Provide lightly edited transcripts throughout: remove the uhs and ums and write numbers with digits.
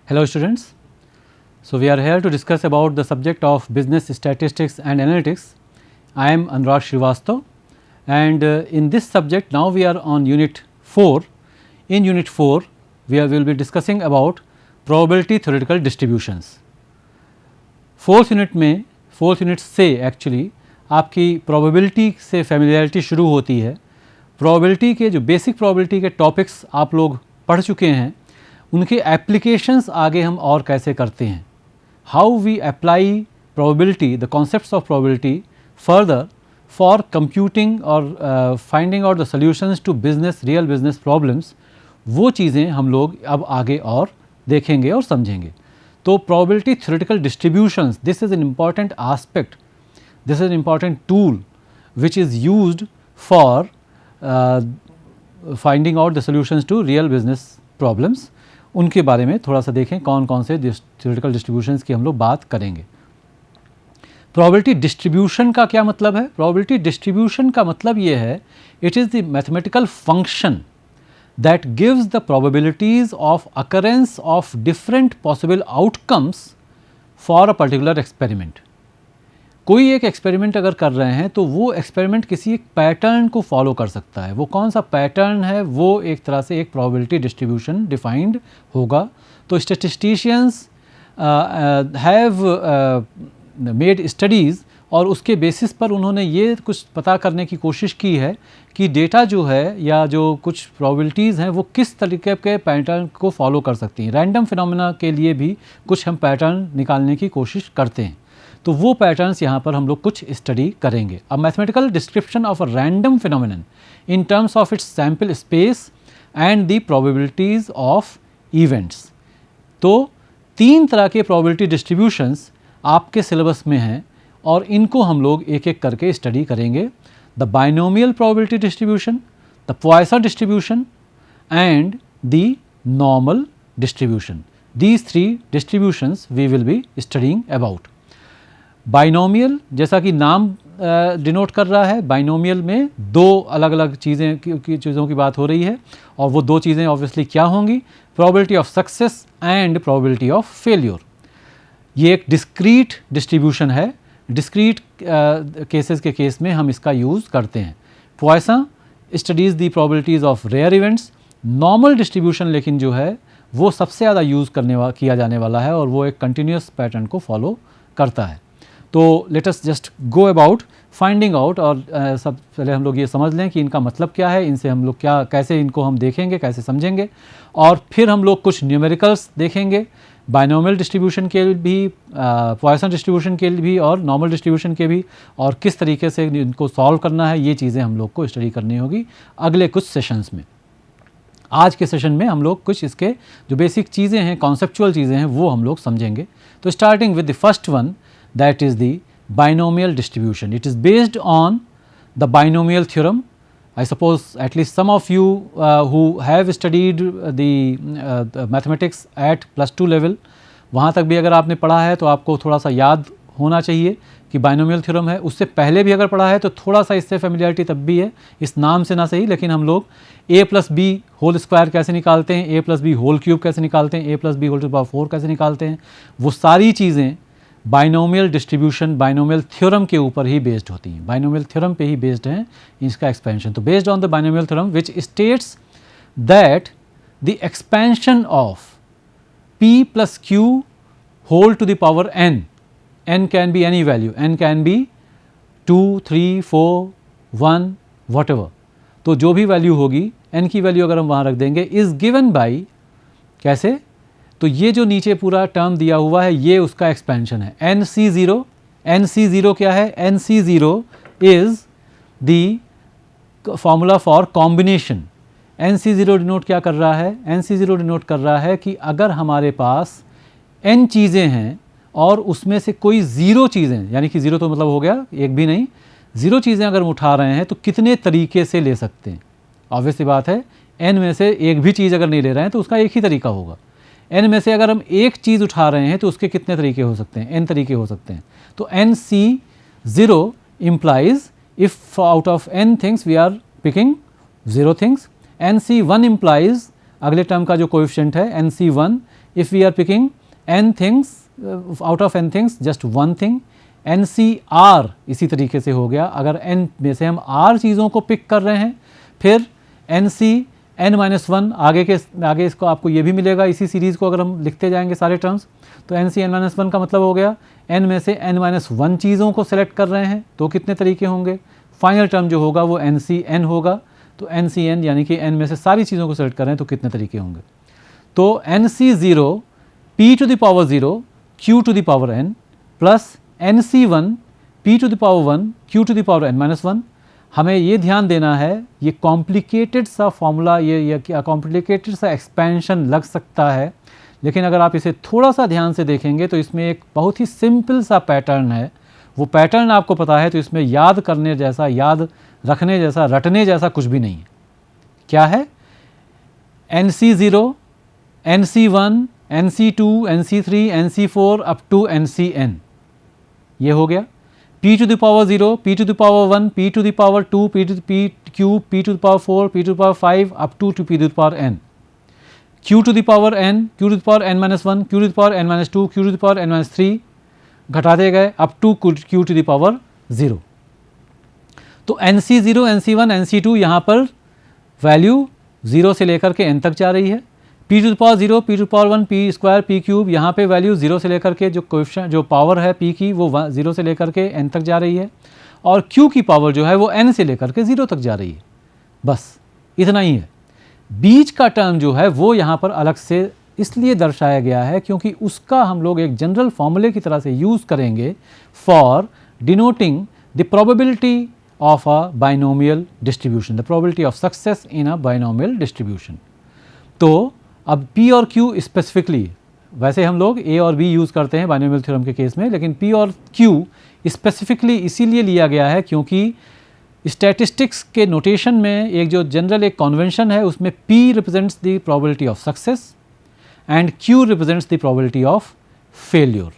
Hello students. So we are here to discuss about the subject of business statistics and analytics. I am Anurag Srivastava and in this subject now we are on unit 4. In unit 4 we will be discussing about probability theoretical distributions. Fourth unit से actually आपकी probability से familiarity शुरू होती है. Probability के जो basic probability के topics आप लोग पढ़ चुके हैं, उनके एप्लीकेशंस आगे हम और कैसे करते हैं, how we apply probability, the concepts of probability further for computing और finding out the solutions to business real business problems, वो चीज़ें हम लोग अब आगे और देखेंगे और समझेंगे. तो probability theoretical distributions, this is an important aspect, this is an important tool which is used for finding out the solutions to real business problems. उनके बारे में थोड़ा सा देखें कौन कौन से theoretical distributions की हम लोग बात करेंगे. probability distribution का क्या मतलब है? probability distribution का मतलब ये है, it is the mathematical function that gives the probabilities of occurrence of different possible outcomes for a particular experiment. कोई एक एक्सपेरिमेंट अगर कर रहे हैं तो वो एक्सपेरिमेंट किसी एक पैटर्न को फॉलो कर सकता है. वो कौन सा पैटर्न है, वो एक तरह से एक प्रोबेबिलिटी डिस्ट्रीब्यूशन डिफाइंड होगा. तो स्टैटिस्टिशियंस हैव मेड स्टडीज़ और उसके बेसिस पर उन्होंने ये कुछ पता करने की कोशिश की है कि डेटा जो है या जो कुछ प्रोबेबिलिटीज़ हैं वो किस तरीके के पैटर्न को फॉलो कर सकती हैं. रैंडम फिनोमेना के लिए भी कुछ हम पैटर्न निकालने की कोशिश करते हैं. तो वो पैटर्न्स यहाँ पर हम लोग कुछ स्टडी करेंगे. A mathematical description of a random phenomenon in terms of its sample space and the probabilities of events. तो 3 तरह के प्रोबेबिलिटी डिस्ट्रीब्यूशंस आपके सिलेबस में हैं और इनको हम लोग एक एक करके स्टडी करेंगे. The binomial probability distribution, the Poisson distribution and the normal distribution. These 3 distributions we will be studying about. Binomial, जैसा कि नाम डिनोट कर रहा है, बाइनोमियल में 2 अलग अलग चीज़ों की बात हो रही है और वो 2 चीज़ें ऑब्वियसली क्या होंगी, probability of success and probability of failure. ये एक डिस्क्रीट डिस्ट्रीब्यूशन है. डिस्क्रीट केसेस के केस में हम इसका यूज़ करते हैं. Poisson studies the probabilities of rare events. Normal distribution लेकिन जो है वो सबसे ज़्यादा यूज़ किया जाने वाला है और वो एक कंटिन्यूस पैटर्न को फॉलो करता है. तो let us just go about finding out और सब पहले हम लोग ये समझ लें कि इनका मतलब क्या है, इनसे हम लोग कैसे इनको हम देखेंगे, कैसे समझेंगे, और फिर हम लोग कुछ न्यूमेरिकल्स देखेंगे बाइनोमियल डिस्ट्रीब्यूशन के भी, पॉइसन डिस्ट्रीब्यूशन के भी और नॉर्मल डिस्ट्रीब्यूशन के भी, और किस तरीके से इनको सॉल्व करना है, ये चीज़ें हम लोग को स्टडी करनी होगी अगले कुछ सेशंस में. आज के सेशन में हम लोग कुछ इसके जो बेसिक चीज़ें हैं, कॉन्सेप्चुअल चीज़ें हैं, वो हम लोग समझेंगे. तो starting with the first one, that is the binomial distribution. It is based on the binomial theorem. I suppose at least some of you who have studied the mathematics at +2 level, वहाँ तक भी अगर आपने पढ़ा है तो आपको थोड़ा सा याद होना चाहिए कि बाइनोमियल थ्योरम है. उससे पहले भी अगर पढ़ा है तो थोड़ा सा इससे फेमिलियरिटी तब भी है, इस नाम से ना सही, लेकिन हम लोग a+b² कैसे निकालते हैं, a+b³ कैसे निकालते हैं, a+b⁴ कैसे निकालते हैं, वो सारी चीज़ें बाइनोमियल डिस्ट्रीब्यूशन, बाइनोमियल थ्योरम के ऊपर ही बेस्ड होती हैं. बाइनोमियल थ्योरम पे ही बेस्ड हैं इसका एक्सपेंशन. तो based on the binomial theorem which states that the expansion of p+q whole to the power n can be any value, n can be 2, 3, 4, 1 whatever. तो जो भी वैल्यू होगी, n की value अगर हम वहाँ रख देंगे, इज़ गिवन बाई, कैसे, तो ये जो नीचे पूरा टर्म दिया हुआ है ये उसका एक्सपेंशन है. NC0, NC0 क्या है, NC0 is the formula for combination. NC0 denote क्या कर रहा है, NC0 डिनोट कर रहा है कि अगर हमारे पास n चीज़ें हैं और उसमें से कोई 0 चीज़ें, यानी कि 0 तो मतलब हो गया एक भी नहीं, 0 चीज़ें अगर हम उठा रहे हैं तो कितने तरीके से ले सकते हैं. ऑब्वियस सी बात है, n में से एक भी चीज़ अगर नहीं ले रहे हैं तो उसका एक ही तरीका होगा. n में से अगर हम एक चीज़ उठा रहे हैं तो उसके कितने तरीके हो सकते हैं, n तरीके हो सकते हैं. तो NC0 implies if out of n things we are picking 0 things, NC1 implies अगले टर्म का जो कोएफिशिएंट है NC1, if we are picking n things out of n things just one thing, NCR इसी तरीके से हो गया, अगर n में से हम r चीज़ों को पिक कर रहे हैं, फिर NC(n-1) आगे इसको आपको ये भी मिलेगा, इसी सीरीज़ को अगर हम लिखते जाएंगे सारे टर्म्स, तो NC(n-1) का मतलब हो गया n में से n-1 चीज़ों को सेलेक्ट कर रहे हैं, तो कितने तरीके होंगे, फाइनल टर्म जो होगा वो NCn होगा, तो NCn यानी कि n में से सारी चीज़ों को सेलेक्ट कर रहे हैं तो कितने तरीके होंगे। तो NC0 p⁻0 q⁻n plus NC1 p⁻1 q⁻n-1। हमें ये ध्यान देना है, ये कॉम्प्लिकेटेड सा फॉर्मूला, ये क्या कॉम्प्लिकेटेड सा एक्सपेंशन लग सकता है, लेकिन अगर आप इसे थोड़ा सा ध्यान से देखेंगे तो इसमें एक बहुत ही सिंपल सा पैटर्न है। वो पैटर्न आपको पता है तो इसमें याद करने जैसा, याद रखने जैसा, रटने जैसा कुछ भी नहीं है। क्या है? NC0, NC1, NC2, NC3, NC4 up to NCn, ये हो गया। p⁻0, p⁻1, p⁻2, p⁻3, p⁻4, p⁻5 up to p⁻n, q⁻n, q⁻n-1, q⁻n-2, q⁻n-3 घटाते गए अप टू q⁻0। तो NC0, NC1, NC2 यहाँ पर वैल्यू 0 से लेकर के n तक जा रही है, p⁻0, p⁻1, p² p³ यहाँ पे वैल्यू 0 से लेकर के जो कोएफिशिएंट जो पावर है p की वो 0 से लेकर के n तक जा रही है, और q की पावर जो है वो n से लेकर के 0 तक जा रही है। बस इतना ही है। बीच का टर्म जो है वो यहाँ पर अलग से इसलिए दर्शाया गया है क्योंकि उसका हम लोग एक जनरल फॉर्मूले की तरह से यूज़ करेंगे for denoting the probability of a binomial distribution, the probability of success in a binomial distribution. तो अब P और Q स्पेसिफिकली, वैसे हम लोग A और B यूज़ करते हैं बाइनोमियल थ्योरम के केस में, लेकिन P और Q स्पेसिफिकली इसीलिए लिया गया है क्योंकि स्टैटिस्टिक्स के नोटेशन में एक जो जनरल एक कन्वेंशन है उसमें P represents the probability of success and Q represents the probability of failure,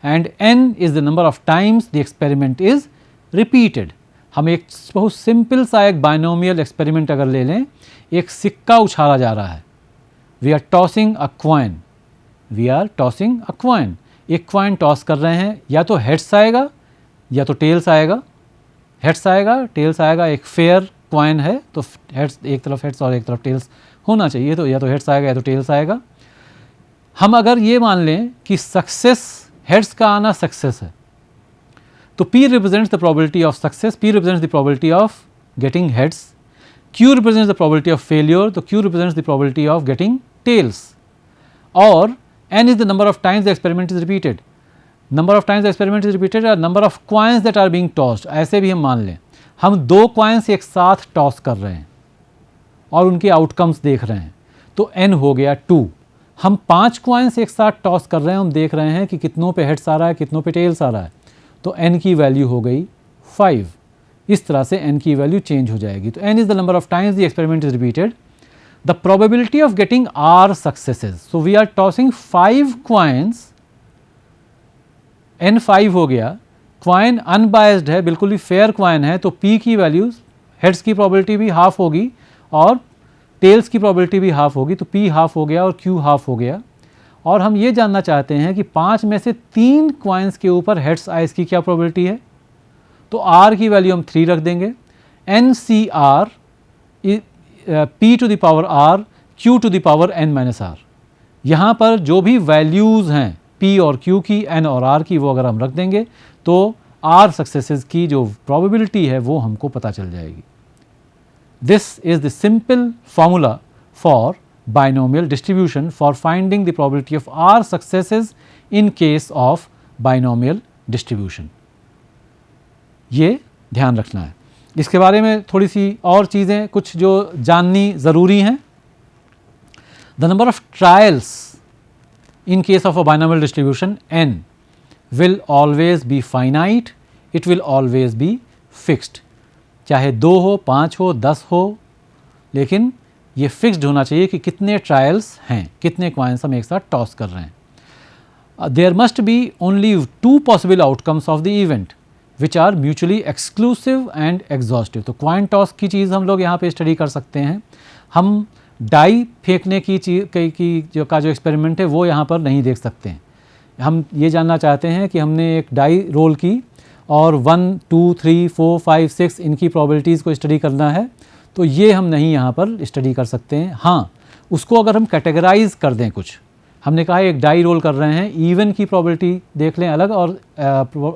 and n is the number of times the experiment is repeated। हम एक बहुत सिंपल सा एक बाइनोमियल एक्सपेरिमेंट अगर ले लें, एक सिक्का उछाला जा रहा है, we are tossing a coin, we are tossing a coin, एक क्वाइन टॉस कर रहे हैं, या तो हेड्स आएगा या तो टेल्स आएगा, हेड्स आएगा टेल्स आएगा, एक फेयर क्वाइन है तो हेड्स, एक तरफ हेड्स और एक तरफ टेल्स होना चाहिए, तो या तो हेड्स आएगा या तो टेल्स आएगा। हम अगर ये मान लें कि सक्सेस, हेड्स का आना सक्सेस है, तो P represents the probability of success, P represents the probability of getting heads, Q represents the probability of failure, तो Q represents the probability of getting tails, और n is the number of times the experiment is repeated, number of times the experiment is repeated और number of coins that are being tossed. ऐसे भी हम मान लें हम 2 coins एक साथ टॉस कर रहे हैं और उनके आउटकम्स देख रहे हैं, तो n हो गया 2। हम 5 क्वाइंस एक साथ टॉस कर रहे हैं, हम देख रहे हैं कि कितनों पे हेड्स आ रहा है, कितनों पे टेल्स आ रहा है, तो n की वैल्यू हो गई 5। इस तरह से n की वैल्यू चेंज हो जाएगी। तो n is the number of times the experiment is repeated, the probability of getting r successes. So we are tossing 5 coins, n 5 हो गया, क्वाइन अनबायस्ड है, बिल्कुल ही फेयर क्वाइन है, तो p की वैल्यू, हेड्स की प्रोबेबिलिटी भी हाफ होगी और टेल्स की प्रोबेबिलिटी भी हाफ होगी, तो p हाफ हो गया और q हाफ हो गया। और हम ये जानना चाहते हैं कि 5 में से 3 क्वाइंस के ऊपर हेड्स आए, इसकी क्या प्रोबेबिलिटी है, तो r की वैल्यू हम 3 रख देंगे, NCR p⁻r q⁻n-r। यहाँ पर जो भी वैल्यूज़ हैं p और q की, n और r की, वो अगर हम रख देंगे तो r सक्सेसेस की जो प्रोबेबिलिटी है वो हमको पता चल जाएगी। This is the simple formula for binomial distribution for finding the probability of r successes in case of binomial distribution। ये ध्यान रखना है। इसके बारे में थोड़ी सी और चीज़ें कुछ जो जाननी ज़रूरी हैं। The number of trials in case of a binomial distribution n will always be finite, it will always be fixed। चाहे 2 हो, 5 हो, 10 हो, लेकिन ये फिक्स्ड होना चाहिए कि कितने ट्रायल्स हैं, कितने क्वाइंस हम एक साथ टॉस कर रहे हैं। There must be only 2 possible outcomes of the event which are mutually exclusive and exhaustive. तो क्वाइन टॉस की चीज़ हम लोग यहाँ पे स्टडी कर सकते हैं। हम डाई फेंकने की जो एक्सपेरिमेंट है वो यहाँ पर नहीं देख सकते हैं। हम ये जानना चाहते हैं कि हमने एक डाई रोल की और 1, 2, 3, 4, 5, 6 इनकी प्रोबेबिलिटीज़ को स्टडी करना है, तो ये हम नहीं यहाँ पर स्टडी कर सकते हैं। हाँ, उसको अगर हम कैटेगराइज कर दें, कुछ हमने कहा एक डाई रोल कर रहे हैं, इवन की प्रोबेबिलिटी देख लें अलग और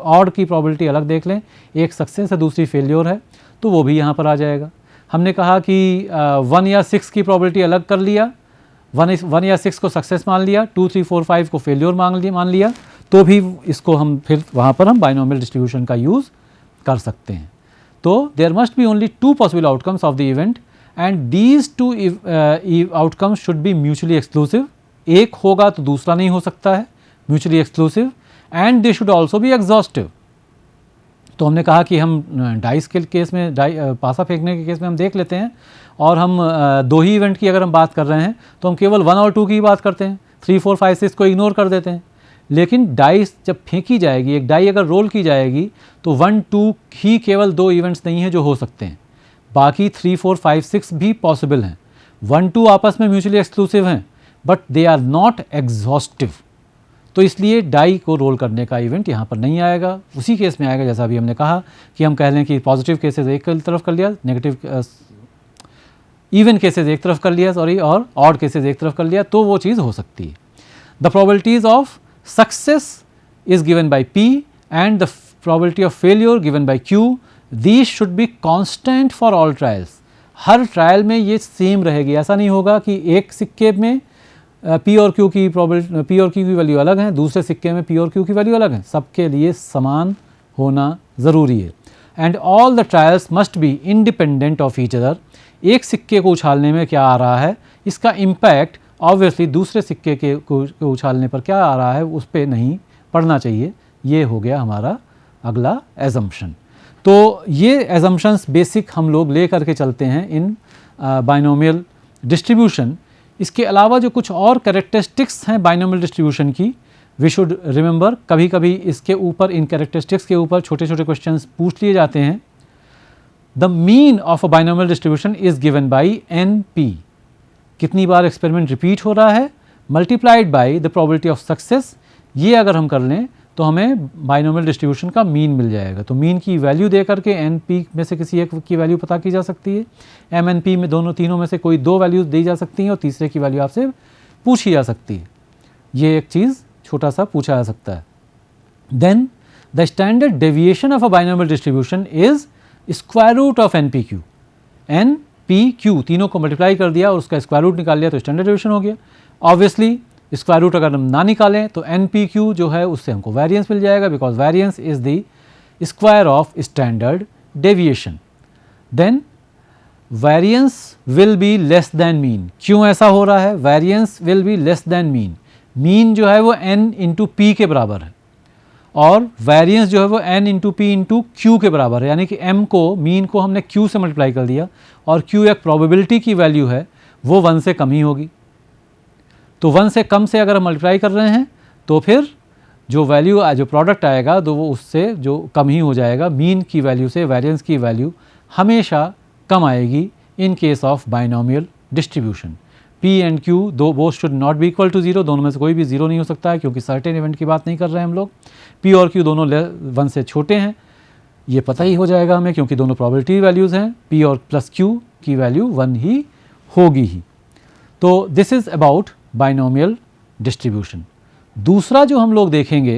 ऑड की प्रोबेबिलिटी अलग देख लें, एक सक्सेस है दूसरी फेल्योर है, तो वो भी यहाँ पर आ जाएगा। हमने कहा कि 1 या 6 की प्रोबेबिलिटी अलग कर लिया, 1 या 6 को सक्सेस मान लिया, 2, 3, 4, 5 को फेल्योर मान लिया, तो भी इसको हम फिर वहाँ पर हम बाइनोमियल डिस्ट्रीब्यूशन का यूज़ कर सकते हैं। तो there must be only 2 possible outcomes of the event and these 2 outcomes should be mutually exclusive. एक होगा तो दूसरा नहीं हो सकता है, mutually exclusive, and they should also be exhaustive. तो हमने कहा कि हम डाइस के केस में, पासा फेंकने के केस में हम देख लेते हैं, और हम 2 ही इवेंट की अगर हम बात कर रहे हैं तो हम केवल 1 और 2 की बात करते हैं, 3, 4, 5, 6 को इग्नोर कर देते हैं। लेकिन डाइस जब फेंकी जाएगी, एक डाई अगर रोल की जाएगी, तो 1, 2 ही केवल 2 इवेंट्स नहीं हैं जो हो सकते हैं, बाकी 3, 4, 5, 6 भी पॉसिबल हैं। 1, 2 आपस में म्यूचुअली एक्सक्लूसिव हैं, but they are not exhaustive. तो इसलिए डाई को रोल करने का इवेंट यहाँ पर नहीं आएगा। उसी केस में आएगा जैसा अभी हमने कहा कि हम कह लें कि पॉजिटिव केसेस एक तरफ कर लिया, नेगेटिव इवन केसेस एक तरफ कर लिया, सॉरी, और ऑड केसेस एक तरफ कर लिया, तो वो चीज़ हो सकती है। The probabilities of success is given by P and the probability of failure given by Q। These should be constant for all trials. Her trial में ये सेम रहेगी, ऐसा नहीं होगा कि एक सिक्के में P और Q की वैल्यू अलग है, दूसरे सिक्के में P और Q की वैल्यू अलग है, सबके लिए समान होना ज़रूरी है। And all the trials must be independent of each other. एक सिक्के को उछालने में क्या आ रहा है, इसका इम्पैक्ट ऑब्वियसली दूसरे सिक्के को उछालने पर क्या आ रहा है उस पर नहीं पड़ना चाहिए। ये हो गया हमारा अगला एजम्पशन। तो ये एजम्पशंस बेसिक हम लोग ले करके चलते हैं इन बाइनोमियल डिस्ट्रीब्यूशन। इसके अलावा जो कुछ और कैरेक्टरिस्टिक्स हैं बाइनोमियल डिस्ट्रीब्यूशन की, वी शुड रिमेंबर, कभी कभी इसके ऊपर, इन कैरेक्टरिस्टिक्स के ऊपर छोटे छोटे क्वेश्चंस पूछ लिए जाते हैं। The mean of a binomial distribution is given by NP। कितनी बार एक्सपेरिमेंट रिपीट हो रहा है, multiplied by the probability of success. ये अगर हम कर लें तो हमें बाइनोमियल डिस्ट्रीब्यूशन का मीन मिल जाएगा। तो मीन की वैल्यू दे करके NP में से किसी एक की वैल्यू पता की जा सकती है। MNP में तीनों में से कोई 2 वैल्यूज दी जा सकती हैं और तीसरे की वैल्यू आपसे पूछी जा सकती है। ये एक चीज़ छोटा सा पूछा जा सकता है। Then the standard deviation of a binomial distribution is square root of NPQ। NPQ तीनों को मल्टीप्लाई कर दिया और उसका स्क्वायर रूट निकाल लिया तो स्टैंडर्ड डेविएशन हो गया। ऑब्वियसली स्क्वायर रूट अगर हम ना निकालें तो NPQ जो है उससे हमको वेरिएंस मिल जाएगा, because variance is the square of standard deviation. Then variance will be less than mean. क्यों ऐसा हो रहा है? Variance will be less than mean. Mean जो है वो N इंटू P के बराबर है और वेरिएंस जो है वो N into P into Q के बराबर है। यानी कि M को, मीन को हमने Q से मल्टीप्लाई कर दिया और Q एक प्रोबेबिलिटी की वैल्यू है, वो 1 से कम ही होगी। तो 1 से कम से अगर हम मल्टीप्लाई कर रहे हैं तो फिर जो वैल्यू, जो प्रोडक्ट आएगा तो वो उससे जो कम ही हो जाएगा। मीन की वैल्यू से वेरिएंस की वैल्यू हमेशा कम आएगी in case of binomial distribution. P and Q both should not be equal to 0, दोनों में से कोई भी 0 नहीं हो सकता है, क्योंकि सर्टेन इवेंट की बात नहीं कर रहे हैं हम लोग। P और Q दोनों 1 से छोटे हैं, ये पता ही हो जाएगा हमें, क्योंकि दोनों प्रोबेबिलिटी वैल्यूज़ हैं। P और प्लस Q की वैल्यू 1 ही होगी ही। तो this is about binomial distribution. दूसरा जो हम लोग देखेंगे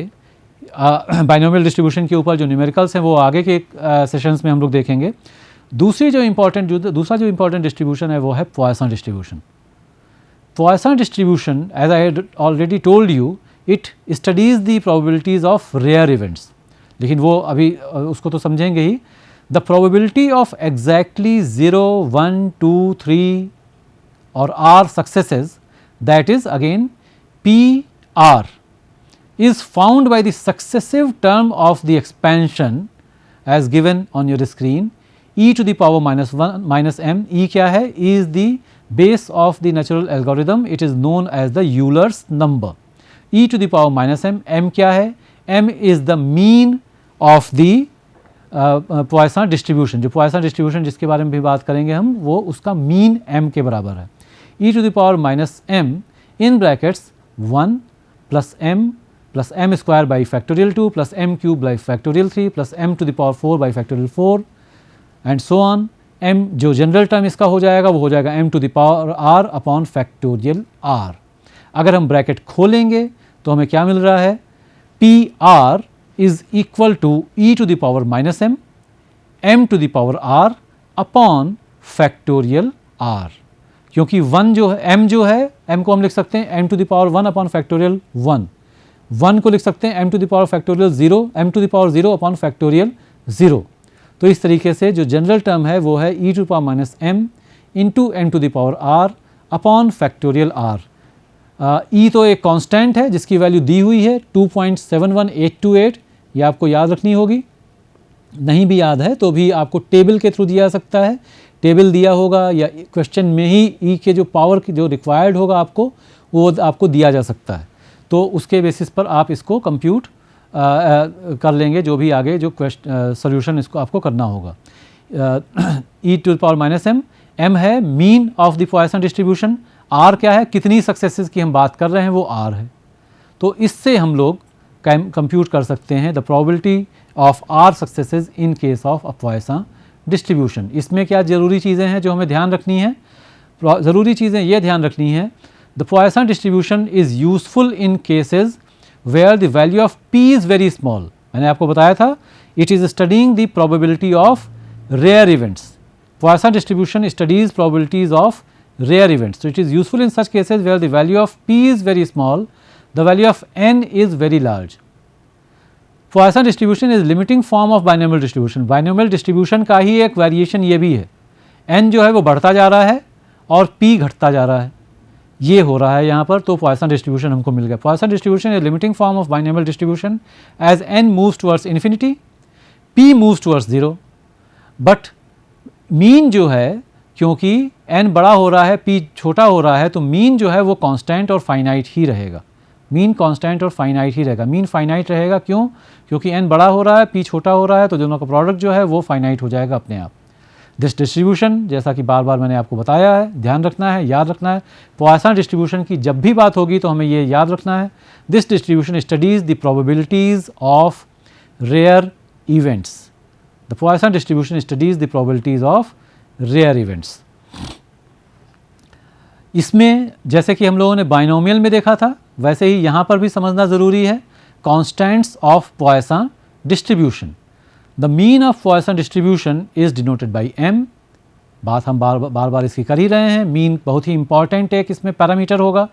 बाइनोमियल डिस्ट्रीब्यूशन के ऊपर जो न्यूमेरिकल्स हैं वो आगे के सेशंस में हम लोग देखेंगे। दूसरा जो इम्पॉर्टेंट डिस्ट्रीब्यूशन है वो है Poisson distribution. Poisson distribution, as I had already told you, it studies the probabilities of rare events. लेकिन वो अभी उसको तो समझेंगे ही। द प्रोबेबिलिटी ऑफ एग्जैक्टली 0, 1, 2, 3 और R successes, that is again PR, is found by the successive term of the expansion as given on your screen, e to the power -1 -m. E क्या है? E is the base of the natural algorithm. It is known as the Euler's number. E to the power -m. M क्या है? M is the mean of the Poisson distribution. जो Poisson distribution जिसके बारे में भी बात करेंगे हम, वो उसका मीन m के बराबर है। e to the power minus m in brackets 1 plus m square by factorial 2 plus m cube by factorial 3 plus m to the power 4 by factorial 4 and so on. m जो general term इसका हो जाएगा वो हो जाएगा m to the power r upon factorial r. अगर हम bracket खोलेंगे तो हमें क्या मिल रहा है, P R is equal to e to the power minus m to the power r upon factorial r. क्योंकि 1 जो है m जो है m को हम लिख सकते हैं m to the power 1 upon factorial 1 को लिख सकते हैं m to the power factorial 0 m to the power 0 upon factorial 0. तो इस तरीके से जो जनरल टर्म है वो है e to power minus m into m to the power r upon factorial r. e तो एक कांस्टेंट है जिसकी वैल्यू दी हुई है 2.71828. ये आपको याद रखनी होगी. नहीं भी याद है तो भी आपको टेबल के थ्रू दिया जा सकता है. टेबल दिया होगा या क्वेश्चन में ही e के जो पावर जो रिक्वायर्ड होगा आपको वो आपको दिया जा सकता है. तो उसके बेसिस पर आप इसको कंप्यूट कर लेंगे जो भी आगे जो सॉल्यूशन इसको आपको करना होगा. e to the power minus m है mean of the Poisson distribution. r क्या है, कितनी सक्सेसेस की हम बात कर रहे हैं वो r है. तो इससे हम लोग कंप्यूट कर सकते हैं the probability of r successes in case of a Poisson distribution. इसमें क्या ज़रूरी चीज़ें हैं जो हमें ध्यान रखनी है. ज़रूरी चीज़ें ये ध्यान रखनी है, the Poisson distribution is useful in cases where the value of p is very small. मैंने आपको बताया था it is studying the probability of rare events. Poisson distribution studies probabilities of rare events. So it is useful in such cases where the value of p is very small, the value of n is very large. Poisson distribution is limiting form of binomial distribution. Binomial distribution का ही एक variation ये भी है. n जो है वो बढ़ता जा रहा है और p घटता जा रहा है. ये हो रहा है यहाँ पर. तो Poisson distribution हमको मिल गया. Poisson distribution is limiting form of binomial distribution. As n moves towards infinity, p moves towards 0. But mean जो है क्योंकि n बड़ा हो रहा है p छोटा हो रहा है तो मीन जो है वो कांस्टेंट और फाइनाइट ही रहेगा. मीन कांस्टेंट और फाइनाइट ही रहेगा. मीन फाइनाइट रहेगा क्यों, क्योंकि n बड़ा हो रहा है p छोटा हो रहा है तो दोनों का प्रोडक्ट जो है वो फाइनाइट हो जाएगा अपने आप. दिस डिस्ट्रीब्यूशन जैसा कि बार बार मैंने आपको बताया है, ध्यान रखना है, याद रखना है. पॉइसन डिस्ट्रीब्यूशन की जब भी बात होगी तो हमें ये याद रखना है. This distribution studies the probabilities of rare events. The Poisson distribution studies the probabilities of rare events. इसमें जैसे कि हम लोगों ने बाइनोमियल में देखा था वैसे ही यहाँ पर भी समझना ज़रूरी है. Constants of Poisson distribution. The mean of Poisson distribution is denoted by m. बात हम बार बार इसकी कर ही रहे हैं. मीन बहुत ही इंपॉर्टेंट एक इसमें पैरामीटर होगा.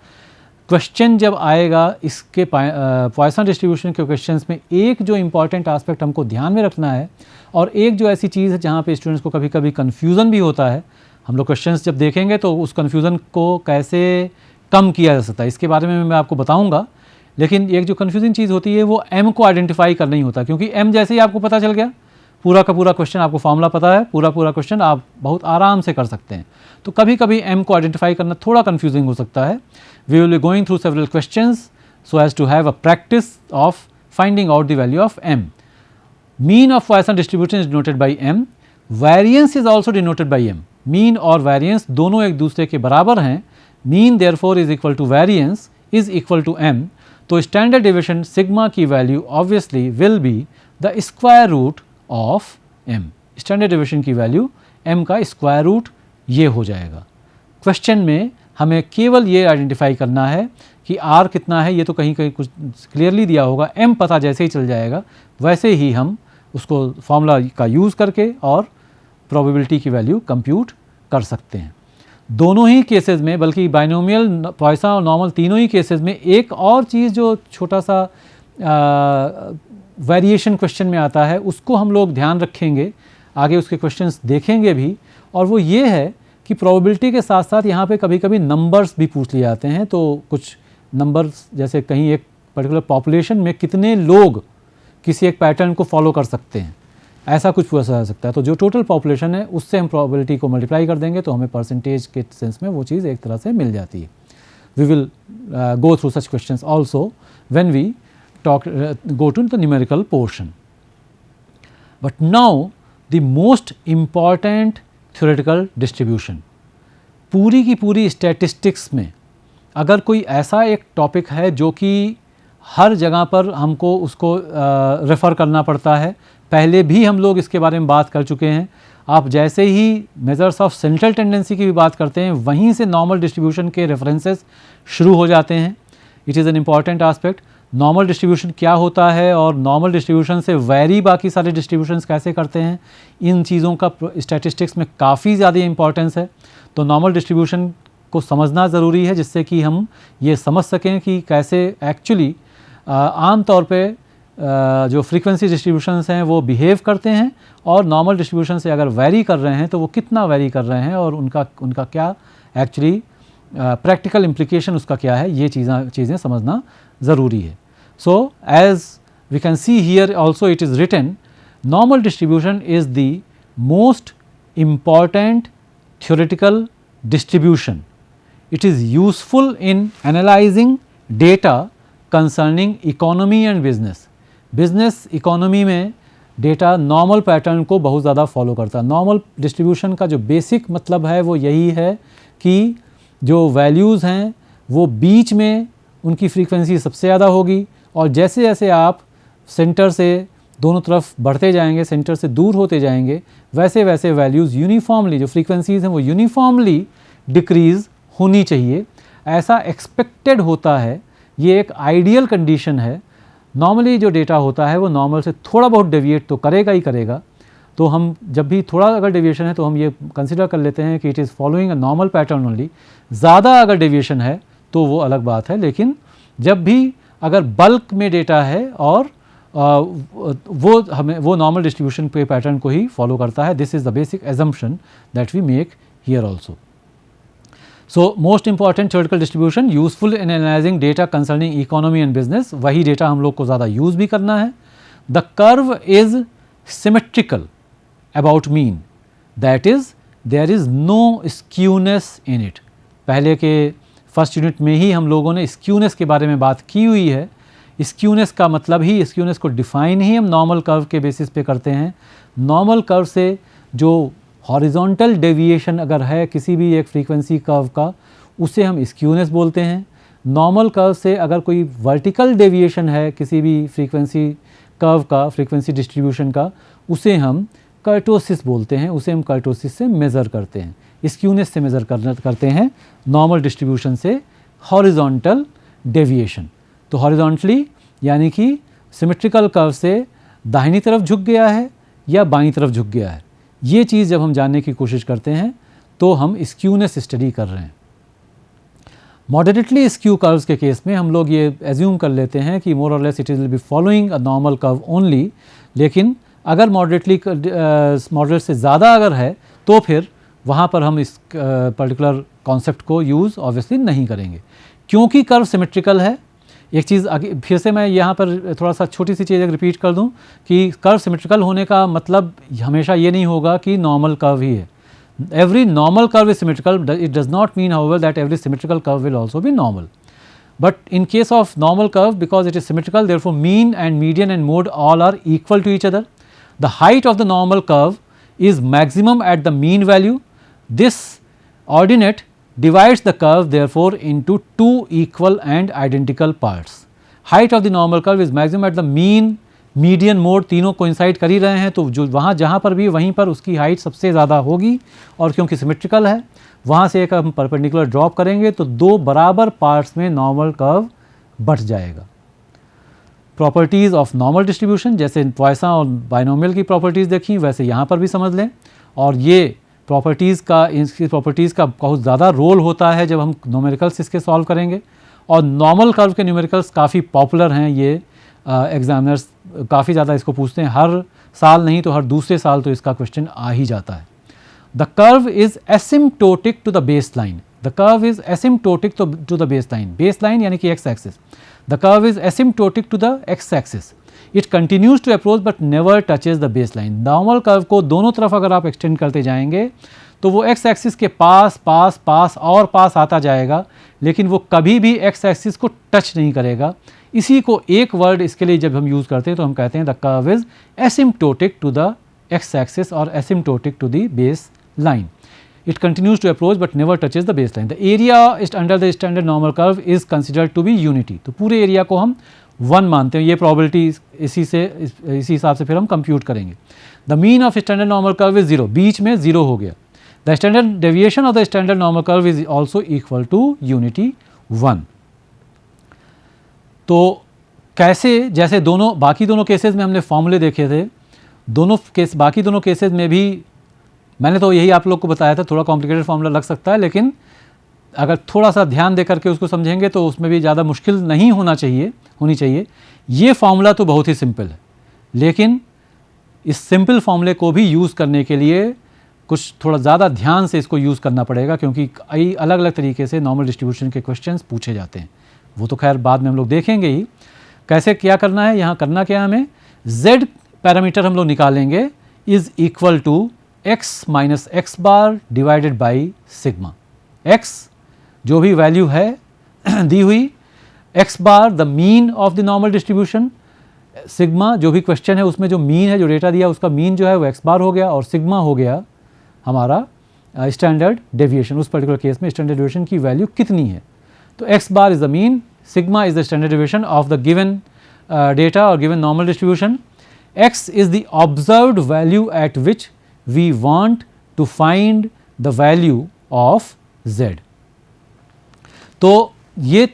क्वेश्चन जब आएगा इसके पॉइसन डिस्ट्रीब्यूशन के क्वेश्चंस में एक जो इंपॉर्टेंट एस्पेक्ट हमको ध्यान में रखना है और एक जो ऐसी चीज़ है जहाँ पे स्टूडेंट्स को कभी कभी कन्फ्यूज़न भी होता है. हम लोग क्वेश्चंस जब देखेंगे तो उस कन्फ्यूज़न को कैसे कम किया जा सकता है इसके बारे में मैं आपको बताऊंगा. लेकिन एक जो कन्फ्यूजिंग चीज़ होती है वो m को आइडेंटिफाई करना ही होता है. क्योंकि m जैसे ही आपको पता चल गया पूरा का पूरा क्वेश्चन, आपको फॉर्मूला पता है, पूरा क्वेश्चन आप बहुत आराम से कर सकते हैं. तो कभी कभी m को आइडेंटिफाई करना थोड़ा कन्फ्यूजिंग हो सकता है. We will be going through several questions so as to have a practice of finding out the value of m. Mean of Poisson distribution is denoted by m. Variance is also denoted by m. Mean और variance दोनों एक दूसरे के बराबर हैं. Mean therefore is equal to variance is equal to m. तो standard deviation sigma की value obviously will be the square root of m. Standard deviation की वैल्यू m का स्क्वायर रूट ये हो जाएगा. क्वेश्चन में हमें केवल ये आइडेंटिफाई करना है कि r कितना है. ये तो कहीं कहीं कुछ क्लियरली दिया होगा. m पता जैसे ही चल जाएगा वैसे ही हम उसको फॉर्मूला का यूज़ करके और प्रोबेबिलिटी की वैल्यू कंप्यूट कर सकते हैं. दोनों ही केसेस में, बल्कि बाइनोमियल, पॉइसन और नॉर्मल तीनों ही केसेस में एक और चीज़ जो छोटा सा वेरिएशन क्वेश्चन में आता है उसको हम लोग ध्यान रखेंगे, आगे उसके क्वेश्चंस देखेंगे भी. और वो ये है कि प्रोबेबिलिटी के साथ साथ यहाँ पे कभी कभी नंबर्स भी पूछ लिए जाते हैं. तो कुछ नंबर्स जैसे कहीं एक पर्टिकुलर पॉपुलेशन में कितने लोग किसी एक पैटर्न को फॉलो कर सकते हैं, ऐसा कुछ पूछा जा सकता है. तो जो टोटल पॉपुलेशन है उससे हम प्रोबेबिलिटी को मल्टीप्लाई कर देंगे तो हमें परसेंटेज के सेंस में वो चीज़ एक तरह से मिल जाती है. We will go through such questions also when we go to the numerical portion. But now the most important theoretical distribution. पूरी की पूरी स्टैटिस्टिक्स में अगर कोई ऐसा एक टॉपिक है जो कि हर जगह पर हमको उसको रेफ़र करना पड़ता है, पहले भी हम लोग इसके बारे में बात कर चुके हैं। आप जैसे ही मेजर्स ऑफ सेंट्रल टेंडेंसी की भी बात करते हैं, वहीं से नॉर्मल डिस्ट्रीब्यूशन के रेफरेंसेस शुरू हो जाते हैं। It is an important aspect. Normal distribution क्या होता है और नॉर्मल डिस्ट्रीब्यूशन से वैरी बाकी सारे डिस्ट्रीब्यूशंस कैसे करते हैं, इन चीज़ों का स्टैटिस्टिक्स में काफ़ी ज़्यादा इंपॉर्टेंस है। तो नॉर्मल डिस्ट्रीब्यूशन को समझना ज़रूरी है, जिससे कि हम ये समझ सकें कि कैसे एक्चुअली आम तौर पे जो फ्रीक्वेंसी डिस्ट्रीब्यूशंस हैं वो बिहेव करते हैं, और नॉर्मल डिस्ट्रीब्यूशन से अगर वैरी कर रहे हैं तो वो कितना वैरी कर रहे हैं और उनका क्या एक्चुअली प्रैक्टिकल इम्प्लीकेशन उसका क्या है, ये चीज़ें समझना ज़रूरी है। So as we can see here also it is written, normal distribution is the most important theoretical distribution. It is useful in analyzing data concerning economy and business. Business economy में data normal pattern को बहुत ज़्यादा follow करता है। Normal distribution का जो basic मतलब है वो यही है कि जो वैल्यूज़ हैं वो बीच में उनकी फ्रीक्वेंसी सबसे ज़्यादा होगी, और जैसे जैसे आप सेंटर से दोनों तरफ बढ़ते जाएंगे, सेंटर से दूर होते जाएंगे, वैसे वैसे वैल्यूज़ यूनिफॉर्मली, जो फ्रीक्वेंसीज़ हैं वो यूनिफॉर्मली डिक्रीज़ होनी चाहिए, ऐसा एक्सपेक्टेड होता है। ये एक आइडियल कंडीशन है। नॉर्मली जो डेटा होता है वो नॉर्मल से थोड़ा बहुत डेविएट तो करेगा ही करेगा। तो हम जब भी थोड़ा अगर डेविएशन है तो हम ये कंसिडर कर लेते हैं कि it is following a normal pattern only. ज़्यादा अगर डेविएशन है तो वो अलग बात है, लेकिन जब भी अगर बल्क में डेटा है और वो नॉर्मल डिस्ट्रीब्यूशन पे पैटर्न को ही फॉलो करता है। This is the basic assumption that we make here also. So most important theoretical distribution useful in analysing data concerning economy and business, वही डेटा हम लोग को ज़्यादा यूज़ भी करना है। The curve is symmetrical about mean, that is there is no skewness in it. पहले के फर्स्ट यूनिट में ही हम लोगों ने स्क्यूनेस के बारे में बात की हुई है। स्क्यूनेस का मतलब ही, स्क्यूनेस को डिफ़ाइन ही हम नॉर्मल कर्व के बेसिस पे करते हैं। नॉर्मल कर्व से जो हॉरिजॉन्टल डेविएशन अगर है किसी भी एक फ्रीक्वेंसी कर्व का, उसे हम स्क्यूनेस बोलते हैं। नॉर्मल कर्व से अगर कोई वर्टिकल डेविएशन है किसी भी फ्रीक्वेंसी कर्व का, फ्रीक्वेंसी डिस्ट्रीब्यूशन का, उसे हम कर्टोसिस बोलते हैं। उसे हम कर्टोसिस से मेज़र करते हैं, स्क्यूनेस से मेज़र करते हैं नॉर्मल डिस्ट्रीब्यूशन से हॉरिजॉन्टल डेविएशन। तो हॉरिजॉन्टली यानी कि सिमेट्रिकल कर्व से दाहिनी तरफ झुक गया है या बाईं तरफ झुक गया है, ये चीज़ जब हम जानने की कोशिश करते हैं तो हम स्क्यूनेस स्टडी कर रहे हैं। मॉडरेटली स्क्यू कर्व्स के केस में हम लोग ये एज्यूम कर लेते हैं कि मोर और less it will be following a normal curve only, लेकिन अगर मॉडरेट से ज़्यादा अगर है तो फिर वहाँ पर हम इस पर्टिकुलर कॉन्सेप्ट को यूज़ ऑब्वियसली नहीं करेंगे, क्योंकि कर्व सिमेट्रिकल है। एक चीज़ आगे फिर से मैं यहाँ पर थोड़ा सा छोटी सी चीज़ रिपीट कर दूँ कि कर्व सिमेट्रिकल होने का मतलब हमेशा ये नहीं होगा कि नॉर्मल कर्व ही है। Every normal curve is symmetrical, it does not mean however that every symmetrical curve will also be normal, but in case of normal curve, because it is symmetrical, therefore mean and median and mode all are equal to each other. The height of the normal curve is maximum at the mean value. This ordinate divides the curve therefore into two equal and identical parts. Height of the normal curve is maximum at the mean, median, mode, तीनों coincide कर ही रहे हैं, तो जो वहाँ जहाँ पर भी वहीं पर उसकी हाइट सबसे ज़्यादा होगी, और क्योंकि सिमेट्रिकल है वहाँ से एक हम परपेंडिकुलर ड्रॉप करेंगे तो दो बराबर पार्ट्स में नॉर्मल कर्व बट जाएगा। प्रॉपर्टीज़ ऑफ नॉर्मल डिस्ट्रीब्यूशन, जैसे पॉइसन और बाइनोमियल की प्रॉपर्टीज़ देखी वैसे यहाँ पर भी समझ लें, और ये इसकी प्रॉपर्टीज़ का बहुत ज़्यादा रोल होता है जब हम न्यूमेरिकल्स इसके सॉल्व करेंगे। और नॉर्मल कर्व के न्यूमेरिकल्स काफ़ी पॉपुलर हैं, ये एग्जामिनर्स काफ़ी ज़्यादा इसको पूछते हैं, हर साल नहीं तो हर दूसरे साल तो इसका क्वेश्चन आ ही जाता है। The curve is asymptotic to the base line. The curve is asymptotic to the base line. Base line यानी कि x axis. The curve is asymptotic to the x axis. It continues to approach but never touches the base line. Normal curve को दोनों तरफ अगर आप extend करते जाएंगे तो वो एक्स एक्सिस के पास पास पास और पास आता जाएगा, लेकिन वो कभी भी एक्स एक्सिस को टच नहीं करेगा। इसी को एक वर्ड इसके लिए जब हम यूज़ करते हैं तो हम कहते हैं the curve is asymptotic to the x axis और asymptotic to the base line. it continues to approach but never touches the baseline. The area is under the standard normal curve is considered to be unity. तो पूरे area को हम 1 मानते हैं, ये probability इसी हिसाब से फिर हम कंप्यूट करेंगे. The mean of standard normal curve is 0, बीच में 0 हो गया. The standard deviation of the standard normal curve is also equal to unity 1. तो कैसे, जैसे बाकी दोनों केसेस में हमने फॉर्मूले देखे थे, बाकी दोनों केसेस में भी मैंने तो यही आप लोग को बताया था. थोड़ा कॉम्प्लिकेटेड फॉर्मूला लग सकता है, लेकिन अगर थोड़ा सा ध्यान दे करके उसको समझेंगे तो उसमें भी ज़्यादा मुश्किल नहीं होनी चाहिए. ये फॉर्मूला तो बहुत ही सिंपल है, लेकिन इस सिंपल फॉर्मूले को भी यूज़ करने के लिए कुछ थोड़ा ज़्यादा ध्यान से इसको यूज़ करना पड़ेगा, क्योंकि कई अलग अलग तरीके से नॉर्मल डिस्ट्रीब्यूशन के क्वेश्चंस पूछे जाते हैं. वो तो खैर बाद में हम लोग देखेंगे ही कैसे क्या करना है. यहाँ करना क्या है, हमें z पैरामीटर हम लोग निकालेंगे is equal to x minus x bar divided by sigma. x जो भी वैल्यू है दी हुई, x bar the mean of the normal distribution, sigma जो भी क्वेश्चन है उसमें जो मीन है, जो डेटा दिया उसका मीन जो है वो x बार हो गया, और सिग्मा हो गया हमारा स्टैंडर्ड डेविएशन. उस पर्टिकुलर केस में स्टैंडर्ड डेविएशन की वैल्यू कितनी है. तो x bar is the mean, sigma is the standard deviation of the given data और given normal distribution. x is the observed value at which we want to find the value of z. तो ये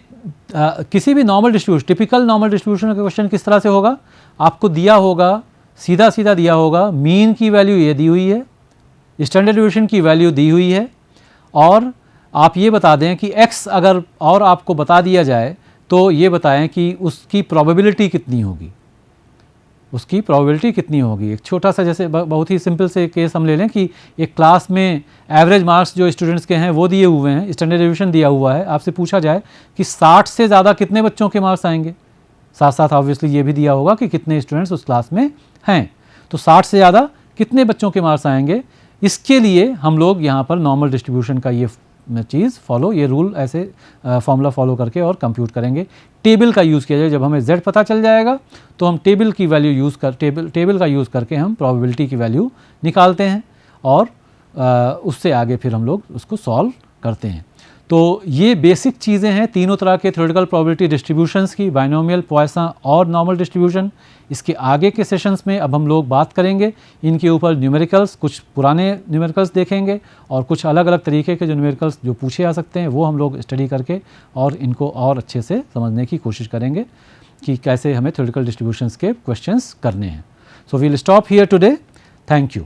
किसी भी normal distribution, typical normal distribution का question किस तरह से होगा, आपको दिया होगा, सीधा दिया होगा, मीन की वैल्यू ये दी हुई है, स्टैंडर्ड डेविएशन की वैल्यू दी हुई है, और आप ये बता दें कि x अगर और आपको बता दिया जाए तो ये बताएं कि उसकी प्रोबेबिलिटी कितनी होगी, उसकी प्रोबेबिलिटी कितनी होगी. एक छोटा सा जैसे बहुत ही सिंपल से केस हम ले लें कि एक क्लास में एवरेज मार्क्स जो स्टूडेंट्स के हैं वो दिए हुए हैं, स्टैंडर्ड डेविएशन दिया हुआ है. आपसे पूछा जाए कि 60 से ज़्यादा कितने बच्चों के मार्क्स आएंगे, साथ साथ ऑब्वियसली ये भी दिया होगा कि कितने स्टूडेंट्स उस क्लास में हैं. तो 60 से ज़्यादा कितने बच्चों के मार्क्स आएंगे, इसके लिए हम लोग यहाँ पर नॉर्मल डिस्ट्रीब्यूशन का ये चीज़ ये रूल ऐसे फॉर्मूला फॉलो करके और कंप्यूट करेंगे. टेबल का यूज़ किया जाए, जब हमें z पता चल जाएगा तो हम टेबल की वैल्यू टेबल का यूज़ करके हम प्रोबेबिलिटी की वैल्यू निकालते हैं, और उससे आगे फिर हम लोग उसको सॉल्व करते हैं. तो ये बेसिक चीज़ें हैं तीनों तरह के थ्योरेटिकल प्रोबेबिलिटी डिस्ट्रीब्यूशंस की, बाइनोमियल, पॉइसन और नॉर्मल डिस्ट्रीब्यूशन. इसके आगे के सेशंस में अब हम लोग बात करेंगे इनके ऊपर न्यूमेरिकल्स, कुछ पुराने न्यूमेरिकल्स देखेंगे और कुछ अलग अलग तरीके के जो न्यूमेरिकल्स जो पूछे जा सकते हैं वो हम लोग स्टडी करके और इनको और अच्छे से समझने की कोशिश करेंगे कि कैसे हमें थ्योरेटिकल डिस्ट्रीब्यूशंस के क्वेश्चंस करने हैं. So we'll stop here today. Thank you.